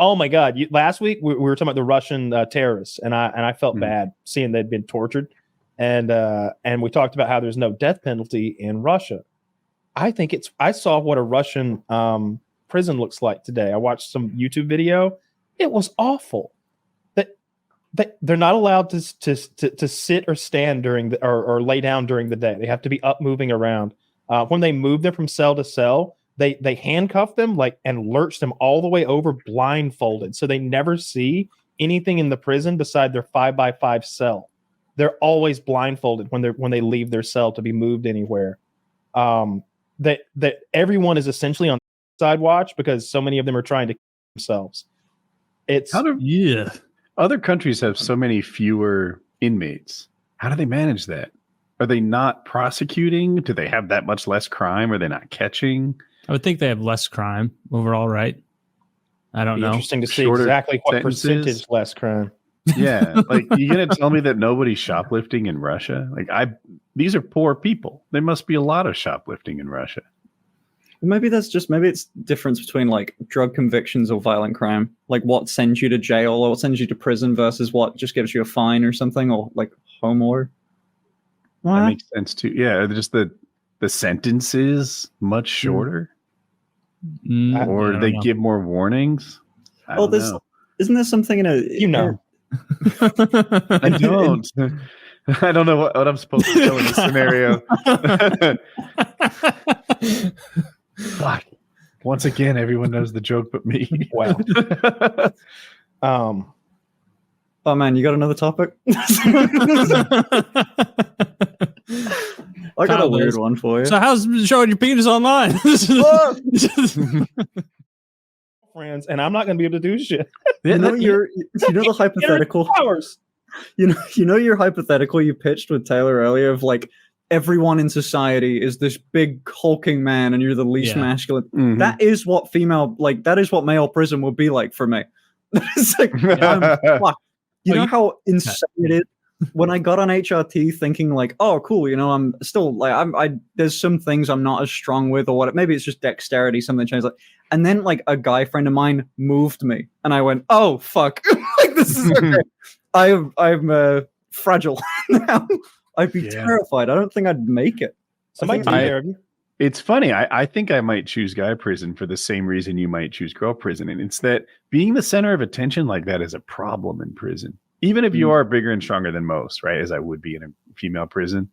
Oh my God! Last week we were talking about the Russian terrorists, and I felt bad seeing they'd been tortured, and we talked about how there's no death penalty in Russia. I saw what a Russian prison looks like today. I watched some YouTube video. It was awful. They're not allowed to sit or stand during or lay down during the day. They have to be up, moving around. When they move them from cell to cell, they handcuff them and lurch them all the way over blindfolded, so they never see anything in the prison beside their 5x5 cell. They're always blindfolded when they leave their cell to be moved anywhere. That everyone is essentially on side watch because so many of them are trying to kill themselves. Other countries have so many fewer inmates. How do they manage that? Are they not prosecuting? Do they have that much less crime? Are they not catching? I would think they have less crime overall, right? I don't know. Interesting to see exactly what sentences. Percentage less crime. Yeah, like you're gonna tell me that nobody's shoplifting in Russia? These are poor people. There must be a lot of shoplifting in Russia. Maybe it's difference between like drug convictions or violent crime, like what sends you to jail or what sends you to prison versus what just gives you a fine or something, or like home order. That makes sense too. Yeah, just the sentences much shorter, or they give more warnings. I don't know. Isn't there something in a I don't. I don't know what I'm supposed to know in this scenario. Fuck. Once again, everyone knows the joke but me. Wow. Oh man, you got another topic? I got a weird one for you. So how's showing your penis online? Friends, and I'm not going to be able to do shit. You know the hypothetical. You know your hypothetical you pitched with Taylor earlier of like everyone in society is this big hulking man and you're the least masculine. Mm-hmm. That is what male prison would be like for me. It's like you know how insane it is when I got on HRT thinking like, oh cool, I'm still like there's some things I'm not as strong with or what, maybe it's just dexterity, something changed, like, and then like a guy friend of mine moved me and I went, oh fuck. Like this is okay. I'm fragile now. I'd be terrified. I don't think I'd make it. It's funny. I think I might choose guy prison for the same reason you might choose girl prison. And it's that being the center of attention like that is a problem in prison. Even if you are bigger and stronger than most, right? As I would be in a female prison.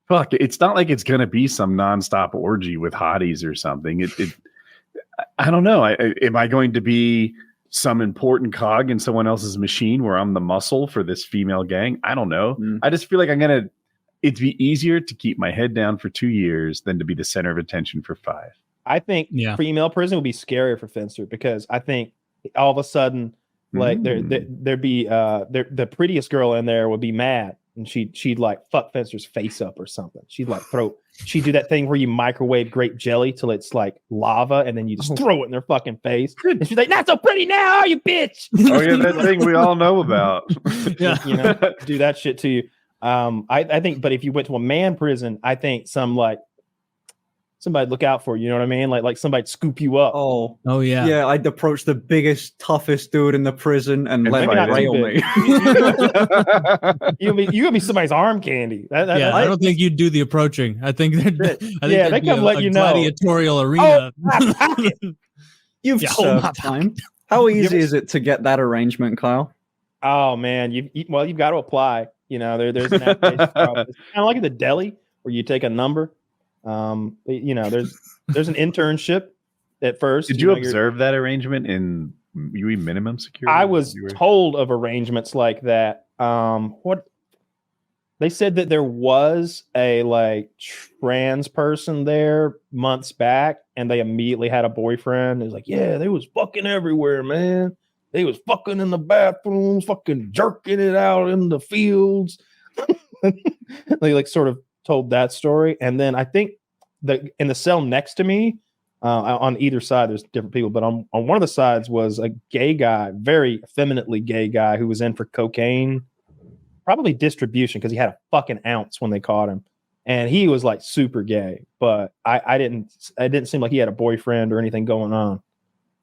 Fuck, it's not like it's going to be some nonstop orgy with hotties or something. I don't know. Am I going to be some important cog in someone else's machine where I'm the muscle for this female gang? I don't know. I just feel like it'd be easier to keep my head down for 2 years than to be the center of attention for 5. I think female prison would be scarier for Fencer because I think all of a sudden, like there'd be the prettiest girl in there would be mad and she'd like fuck Fencer's face up or something. She'd do that thing where you microwave grape jelly till it's like lava and then you just throw it in their fucking face. And she's like, not so pretty now, are you bitch? Oh yeah, that thing we all know about. Do that shit to you. I think, but if you went to a man prison, I think somebody look out for you. You know what I mean? Like somebody scoop you up. Oh yeah. Yeah, I'd approach the biggest, toughest dude in the prison and let him rail me. You gonna be somebody's arm candy. I don't think you'd do the approaching. I think they come let you know. Gladiatorial arena. You've served time. How easy is it to get that arrangement, Kyle? Oh man, you've got to apply. There's an application process. Kind of like at the deli where you take a number. There's an internship at first. Did you observe that arrangement in UE minimum security? I was told of arrangements like that. What they said that there was a like trans person there months back, and they immediately had a boyfriend. It was like, yeah, they was fucking everywhere, man. They was fucking in the bathrooms, fucking jerking it out in the fields. They like sort of told that story, and then I think in the cell next to me, on either side, there's different people, but on one of the sides was a gay guy, very effeminately gay guy who was in for cocaine, probably distribution because he had a fucking ounce when they caught him, and he was like super gay. But it didn't seem like he had a boyfriend or anything going on.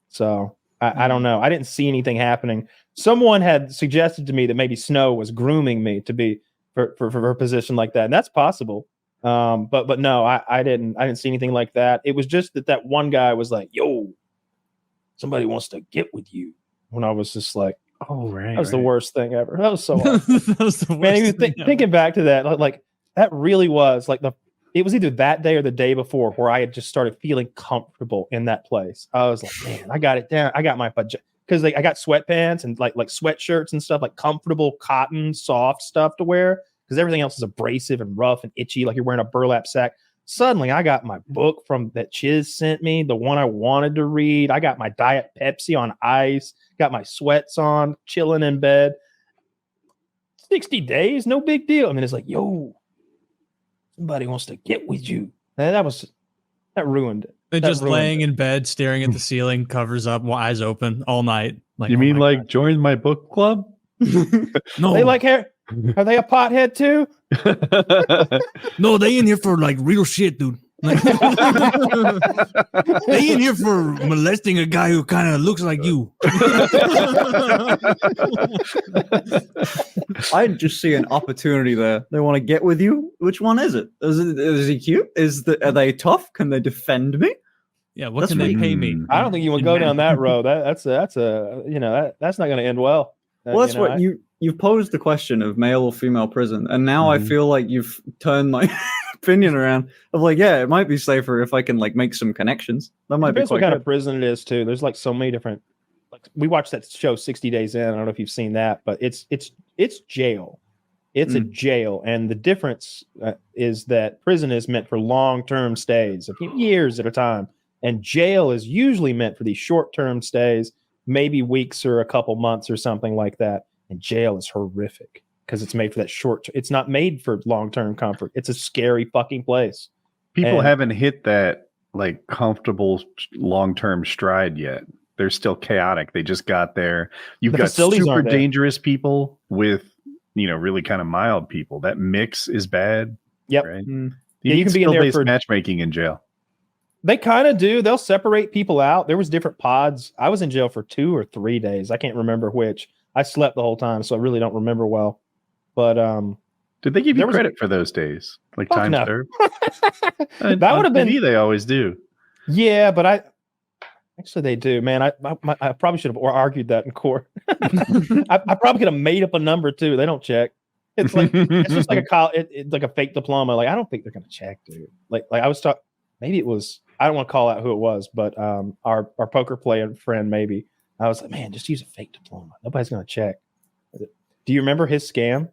So I don't know. I didn't see anything happening. Someone had suggested to me that maybe Snow was grooming me to be for a position like that, and that's possible. But no, I didn't see anything like that. It was just that one guy was like, "Yo, somebody wants to get with you." When I was just like, "Oh, right." That was the worst thing ever. That was so awful. That was the worst. Man, even thinking back to that, like that really was like it was either that day or the day before where I had just started feeling comfortable in that place. I was like, man, I got it down. I got my because I got sweatpants and like sweatshirts and stuff, like comfortable cotton, soft stuff to wear. Because everything else is abrasive and rough and itchy, like you're wearing a burlap sack. Suddenly, I got my book from that Chiz sent me, the one I wanted to read. I got my Diet Pepsi on ice, got my sweats on, chilling in bed. 60 days, no big deal. And then it's like, yo, somebody wants to get with you. And that ruined it. They're just laying in bed, staring at the ceiling, covers up, eyes open all night. Like, you mean like God. Join my book club? No, they like hair. Are they a pothead too? No, they in here for like real shit, dude. They in here for molesting a guy who kind of looks like you. I just see an opportunity there. They want to get with you. Which one is it? Is he cute? Are they tough? Can they defend me? Yeah, what can they pay me? I don't think you want to go down that road. That's not going to end well. Well, that's what you've posed the question of male or female prison, and now I feel like you've turned my opinion around of like, yeah, it might be safer if I can like make some connections. That might be quite what kind good. of prison it is too. There's like so many different. Like we watched that show 60 Days In. I don't know if you've seen that, but it's jail. It's a jail, and the difference is that prison is meant for long-term stays, a few years at a time, and jail is usually meant for these short-term stays, maybe weeks or a couple months or something like that. And jail is horrific because it's made for that short. It's not made for long-term comfort. It's a scary fucking place. People haven't hit that like comfortable long-term stride yet. They're still chaotic. They just got there. You've got super dangerous people with, really kind of mild people. That mix is bad. Yep. Right? You can be in there for matchmaking in jail. They kind of do. They'll separate people out. There was different pods. I was in jail for 2 or 3 days. I can't remember which. I slept the whole time, so I really don't remember well. But did they give you credit for those days? Like time served? That would have been. They always do. Yeah, but actually they do. Man, I probably should have argued that in court. I probably could have made up a number too. They don't check. It's just like it's like a fake diploma. Like I don't think they're gonna check, dude. Like I was talking. Maybe it was. I don't want to call out who it was, but our poker player friend maybe. I was like, man, just use a fake diploma. Nobody's gonna check. Do you remember his scam?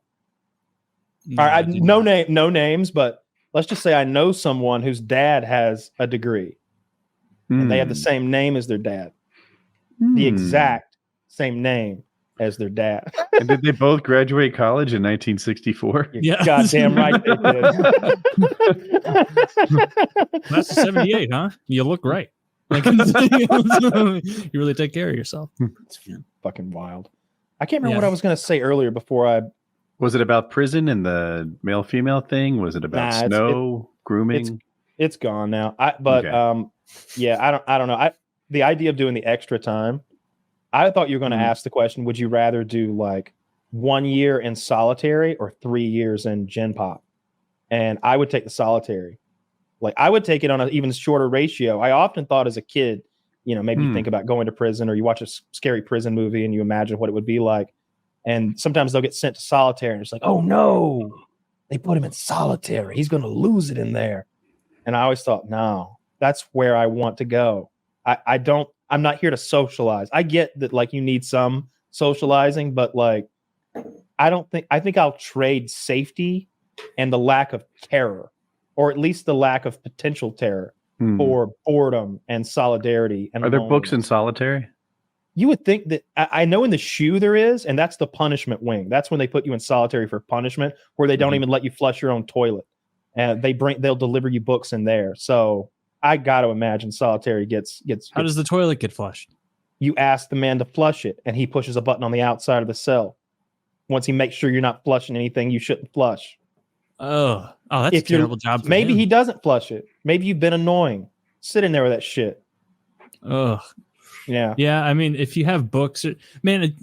No, All right, no names, but let's just say I know someone whose dad has a degree, and they have the same name as their dad, the exact same name as their dad. And did they both graduate college in 1964? Yeah, goddamn right they did. That's a 78, huh? You look great. Like, you really take care of yourself. It's fucking wild. I can't remember what I was going to say earlier before I. Was it about prison and the male-female thing? Was it about snow grooming? It's gone now. I don't know. The idea of doing the extra time. I thought you were going to ask the question: would you rather do like 1 year in solitary or 3 years in Gen Pop? And I would take the solitary. Like I would take it on an even shorter ratio. I often thought as a kid, maybe you think about going to prison or you watch a scary prison movie and you imagine what it would be like. And sometimes they'll get sent to solitary and it's like, oh no, they put him in solitary. He's going to lose it in there. And I always thought, no, that's where I want to go. I'm not here to socialize. I get that like you need some socializing, but like, I think I'll trade safety and the lack of terror, or at least the lack of potential terror for boredom and solidarity. And are there books in solitary? You would think that I know in the shoe there is, and that's the punishment wing. That's when they put you in solitary for punishment, where they don't even let you flush your own toilet. And they'll deliver you books in there. So I got to imagine solitary gets. How does the toilet get flushed? You ask the man to flush it, and he pushes a button on the outside of the cell. Once he makes sure you're not flushing anything you shouldn't flush. Oh, that's a terrible job. Maybe he doesn't flush it. Maybe you've been annoying, sitting there with that shit. Ugh. Yeah. I mean, if you have books, man,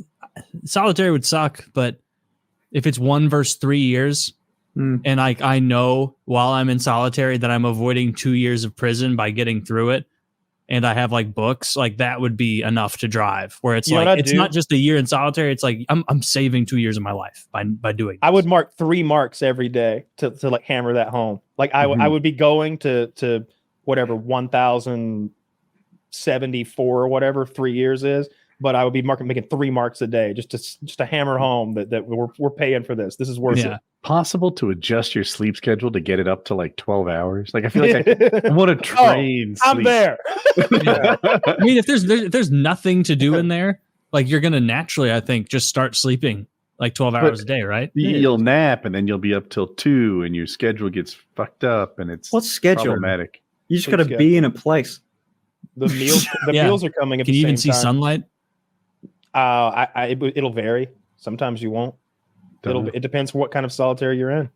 solitary would suck. But if it's 1 versus 3 years, and I know while I'm in solitary that I'm avoiding 2 years of prison by getting through it, and I have like books, like that would be enough to drive. Where it's like it's not just a year in solitary. It's like I'm saving 2 years of my life by doing this. I would mark 3 marks every day to like hammer that home. Like I would be going to whatever 1,074 or whatever 3 years is, but I would be making 3 marks a day just to hammer home that we're paying for this. This is worth it. Possible to adjust your sleep schedule to get it up to like 12 hours? Like I feel like I want to train. I'm there. I mean, if there's nothing to do in there, like you're gonna naturally, I think, just start sleeping like 12 hours a day, right? You'll nap and then you'll be up till 2, and your schedule gets fucked up, and it's what's schedule? Problematic. You just gotta be in a place. The meals are coming. Can you even see sunlight? It'll vary. Sometimes you won't. It depends what kind of solitary you're in.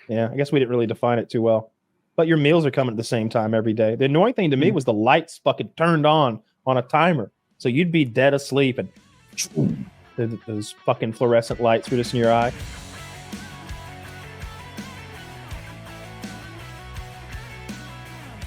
Yeah, I guess we didn't really define it too well. But your meals are coming at the same time every day. The annoying thing to me was the lights fucking turned on a timer. So you'd be dead asleep and those fucking fluorescent lights were just in your eye.